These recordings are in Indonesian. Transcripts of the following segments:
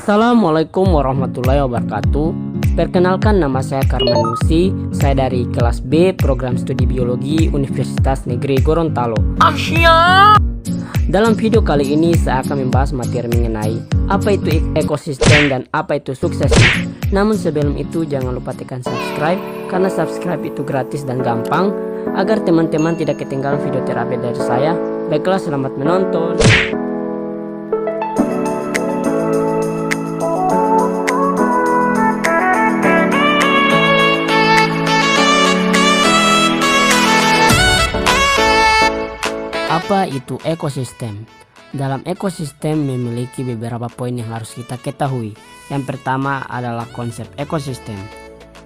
Assalamualaikum warahmatullahi wabarakatuh. Perkenalkan, nama saya Karman Nusi. Saya dari kelas B program studi biologi Universitas Negeri Gorontalo. Dalam video kali ini saya akan membahas materi mengenai apa itu ekosistem dan apa itu suksesi. Namun sebelum itu jangan lupa tekan subscribe, karena subscribe itu gratis dan gampang, agar teman-teman tidak ketinggalan video terupdate dari saya. Baiklah, selamat menonton. Apa itu ekosistem? Dalam ekosistem memiliki beberapa poin yang harus kita ketahui. Yang pertama adalah konsep ekosistem.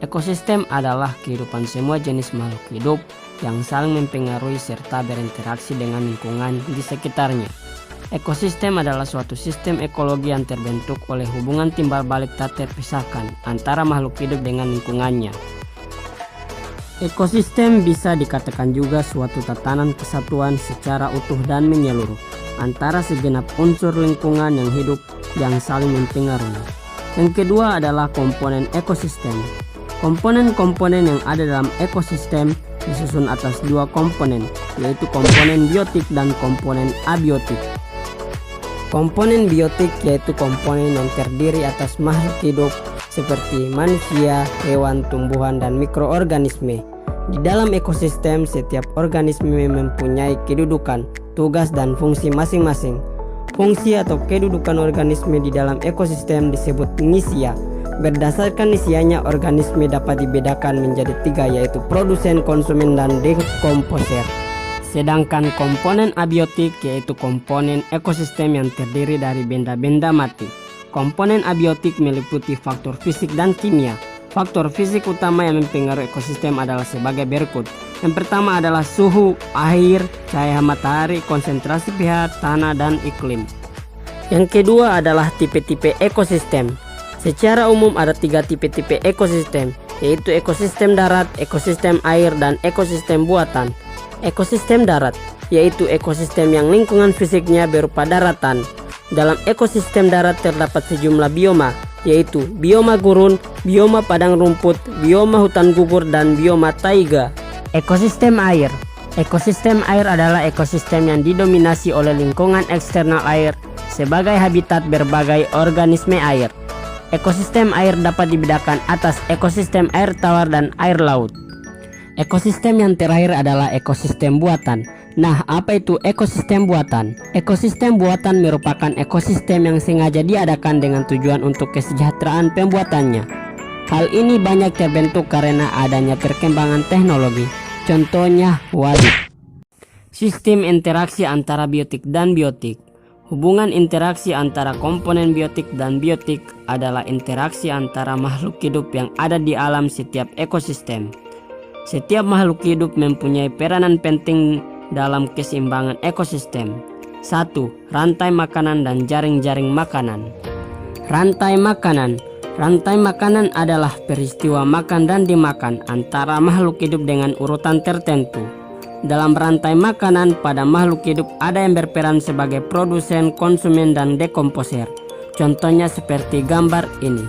Ekosistem adalah kehidupan semua jenis makhluk hidup yang saling mempengaruhi serta berinteraksi dengan lingkungan di sekitarnya. Ekosistem adalah suatu sistem ekologi yang terbentuk oleh hubungan timbal balik tak terpisahkan antara makhluk hidup dengan lingkungannya. Ekosistem bisa dikatakan juga suatu tatanan kesatuan secara utuh dan menyeluruh antara segenap unsur lingkungan yang hidup yang saling mempengaruhi. Yang kedua adalah komponen ekosistem. Komponen-komponen yang ada dalam ekosistem disusun atas dua komponen, yaitu komponen biotik dan komponen abiotik. Komponen biotik yaitu komponen yang terdiri atas makhluk hidup seperti manusia, hewan, tumbuhan, dan mikroorganisme. Di dalam ekosistem, setiap organisme mempunyai kedudukan, tugas, dan fungsi masing-masing. Fungsi atau kedudukan organisme di dalam ekosistem disebut nisia. Berdasarkan nisianya, organisme dapat dibedakan menjadi tiga, yaitu produsen, konsumen, dan dekomposer. Sedangkan komponen abiotik yaitu komponen ekosistem yang terdiri dari benda-benda mati. Komponen abiotik meliputi faktor fisik dan kimia. Faktor fisik utama yang mempengaruhi ekosistem adalah sebagai berikut. Yang pertama adalah suhu, air, cahaya matahari, konsentrasi pH tanah, dan iklim. Yang kedua adalah tipe-tipe ekosistem. Secara umum ada tiga tipe-tipe ekosistem, yaitu ekosistem darat, ekosistem air, dan ekosistem buatan. Ekosistem darat yaitu ekosistem yang lingkungan fisiknya berupa daratan. Dalam ekosistem darat terdapat sejumlah bioma, yaitu bioma gurun, bioma padang rumput, bioma hutan gugur, dan bioma taiga. Ekosistem air. Ekosistem air adalah ekosistem yang didominasi oleh lingkungan eksternal air sebagai habitat berbagai organisme air. Ekosistem air dapat dibedakan atas ekosistem air tawar dan air laut. Ekosistem yang terakhir adalah ekosistem buatan. Nah, apa itu ekosistem buatan? Ekosistem buatan merupakan ekosistem yang sengaja diadakan dengan tujuan untuk kesejahteraan pembuatannya. Hal ini banyak terbentuk karena adanya perkembangan teknologi. Contohnya waduk. Sistem interaksi antara biotik dan biotik. Hubungan interaksi antara komponen biotik dan biotik adalah interaksi antara makhluk hidup yang ada di alam setiap ekosistem. Setiap makhluk hidup mempunyai peranan penting dalam keseimbangan ekosistem. 1. Rantai makanan dan jaring-jaring makanan. Rantai makanan. Rantai makanan adalah peristiwa makan dan dimakan antara makhluk hidup dengan urutan tertentu. Dalam rantai makanan, pada makhluk hidup ada yang berperan sebagai produsen, konsumen, dan dekomposer. Contohnya seperti gambar ini.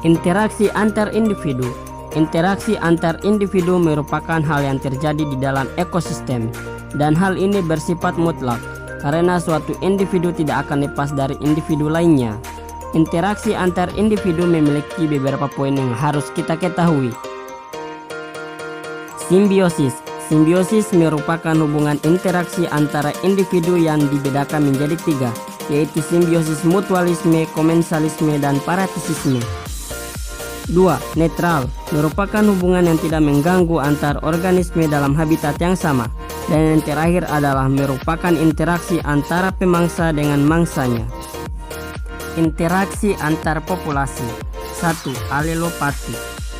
Interaksi antar individu. Interaksi antar individu merupakan hal yang terjadi di dalam ekosistem, dan hal ini bersifat mutlak karena suatu individu tidak akan lepas dari individu lainnya. Interaksi antar individu memiliki beberapa poin yang harus kita ketahui. Simbiosis. Simbiosis merupakan hubungan interaksi antara individu yang dibedakan menjadi tiga, yaitu simbiosis mutualisme, komensalisme, dan parasitisme. 2. Netral merupakan hubungan yang tidak mengganggu antar organisme dalam habitat yang sama. Dan yang terakhir adalah merupakan interaksi antara pemangsa dengan mangsanya. Interaksi antar populasi. 1. Alelopati.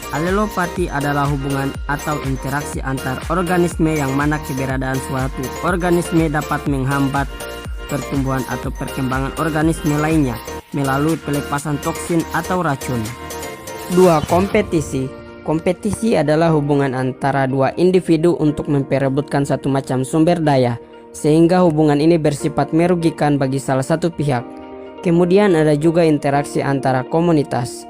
Alelopati adalah hubungan atau interaksi antar organisme yang mana keberadaan suatu organisme dapat menghambat pertumbuhan atau perkembangan organisme lainnya melalui pelepasan toksin atau racun. 2. Kompetisi. Kompetisi adalah hubungan antara dua individu untuk memperebutkan satu macam sumber daya, sehingga hubungan ini bersifat merugikan bagi salah satu pihak. Kemudian ada juga interaksi antara komunitas.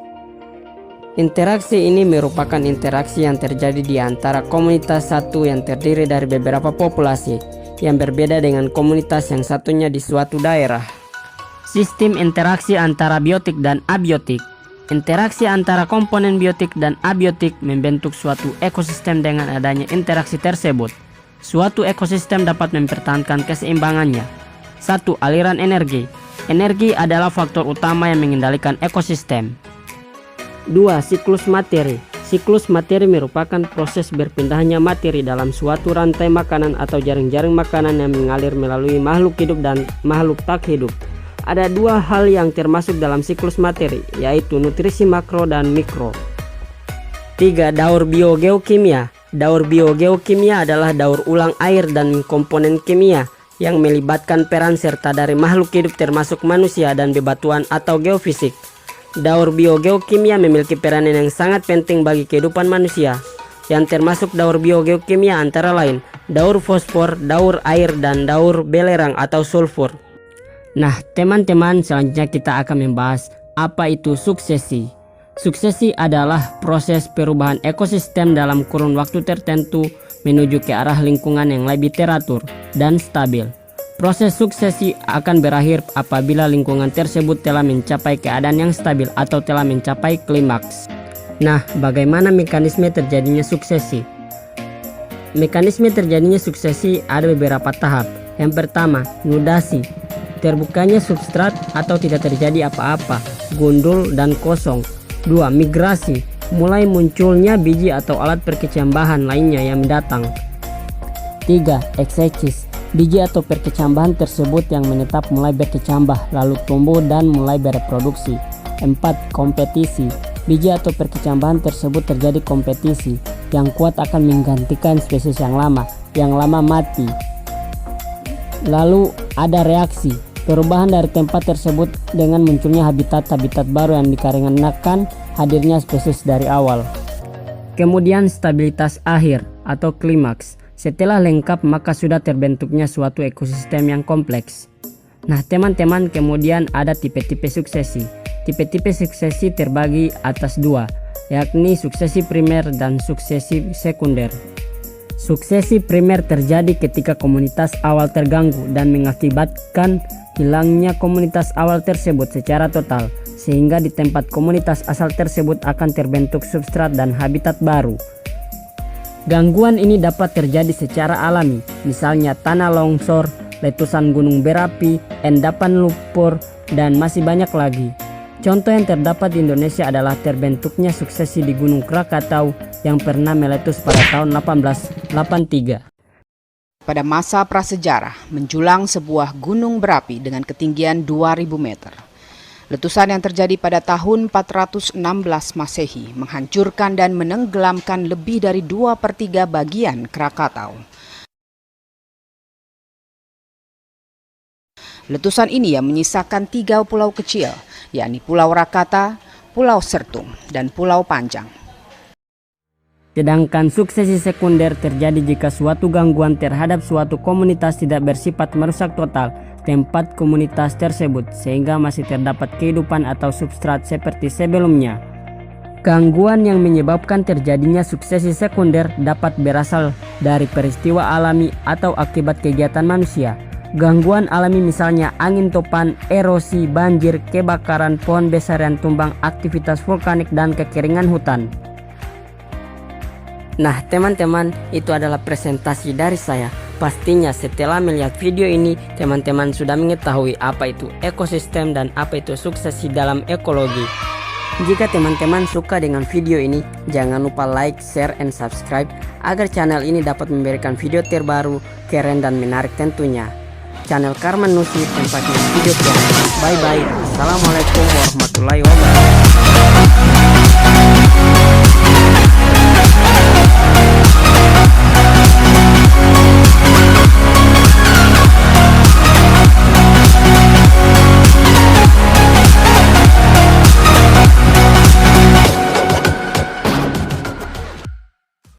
Interaksi ini merupakan interaksi yang terjadi di antara komunitas satu yang terdiri dari beberapa populasi yang berbeda dengan komunitas yang satunya di suatu daerah. Sistem interaksi antara biotik dan abiotik. Interaksi antara komponen biotik dan abiotik membentuk suatu ekosistem. Dengan adanya interaksi tersebut, suatu ekosistem dapat mempertahankan keseimbangannya. 1. Aliran energi. Energi adalah faktor utama yang mengendalikan ekosistem. 2. Siklus materi. Siklus materi merupakan proses berpindahnya materi dalam suatu rantai makanan atau jaring-jaring makanan yang mengalir melalui makhluk hidup dan makhluk tak hidup. Ada dua hal yang termasuk dalam siklus materi, yaitu nutrisi makro dan mikro. 3. Daur biogeokimia. Daur biogeokimia adalah daur ulang air dan komponen kimia yang melibatkan peran serta dari makhluk hidup termasuk manusia dan bebatuan atau geofisik. Daur biogeokimia memiliki peranan yang sangat penting bagi kehidupan manusia, yang termasuk daur biogeokimia antara lain daur fosfor, daur air, dan daur belerang atau sulfur. Nah teman-teman, selanjutnya kita akan membahas apa itu suksesi. Suksesi adalah proses perubahan ekosistem dalam kurun waktu tertentu menuju ke arah lingkungan yang lebih teratur dan stabil. Proses suksesi akan berakhir apabila lingkungan tersebut telah mencapai keadaan yang stabil atau telah mencapai klimaks. Nah, bagaimana mekanisme terjadinya suksesi? Mekanisme terjadinya suksesi ada beberapa tahap. Yang pertama, nudasi. Terbukanya substrat atau tidak terjadi apa-apa, gundul dan kosong. 2. Migrasi. Mulai munculnya biji atau alat perkecambahan lainnya yang datang. 3. Ekseksis. Biji atau perkecambahan tersebut yang menetap mulai berkecambah, lalu tumbuh dan mulai bereproduksi. 4. Kompetisi. Biji atau perkecambahan tersebut terjadi kompetisi. Yang kuat akan menggantikan spesies yang lama mati. Lalu ada reaksi. Perubahan dari tempat tersebut dengan munculnya habitat-habitat baru yang dikarenakan hadirnya spesies dari awal. Kemudian stabilitas akhir atau klimaks. Setelah lengkap maka sudah terbentuknya suatu ekosistem yang kompleks. Nah teman-teman, kemudian ada tipe-tipe suksesi. Tipe-tipe suksesi terbagi atas dua, yakni suksesi primer dan suksesi sekunder. Suksesi primer terjadi ketika komunitas awal terganggu dan mengakibatkan hilangnya komunitas awal tersebut secara total, sehingga di tempat komunitas asal tersebut akan terbentuk substrat dan habitat baru. Gangguan ini dapat terjadi secara alami, misalnya tanah longsor, letusan gunung berapi, endapan lumpur, dan masih banyak lagi. Contoh yang terdapat di Indonesia adalah terbentuknya suksesi di Gunung Krakatau yang pernah meletus pada tahun 1883. Pada masa prasejarah, menjulang sebuah gunung berapi dengan ketinggian 2000 meter. Letusan yang terjadi pada tahun 416 Masehi menghancurkan dan menenggelamkan lebih dari 2/3 bagian Krakatau. Letusan ini yang menyisakan 3 pulau kecil, yakni Pulau Rakata, Pulau Sertung, dan Pulau Panjang. Sedangkan suksesi sekunder terjadi jika suatu gangguan terhadap suatu komunitas tidak bersifat merusak total tempat komunitas tersebut, sehingga masih terdapat kehidupan atau substrat seperti sebelumnya. Gangguan yang menyebabkan terjadinya suksesi sekunder dapat berasal dari peristiwa alami atau akibat kegiatan manusia. Gangguan alami misalnya angin topan, erosi, banjir, kebakaran, pohon besar yang tumbang, aktivitas vulkanik, dan kekeringan hutan. Nah teman-teman, itu adalah presentasi dari saya. Pastinya setelah melihat video ini, teman-teman sudah mengetahui apa itu ekosistem dan apa itu suksesi dalam ekologi. Jika teman-teman suka dengan video ini, jangan lupa like, share, and subscribe agar channel ini dapat memberikan video terbaru, keren dan menarik tentunya. Channel Karman Nusi, tempatnya video terbaru. Bye bye. Assalamualaikum warahmatullahi wabarakatuh.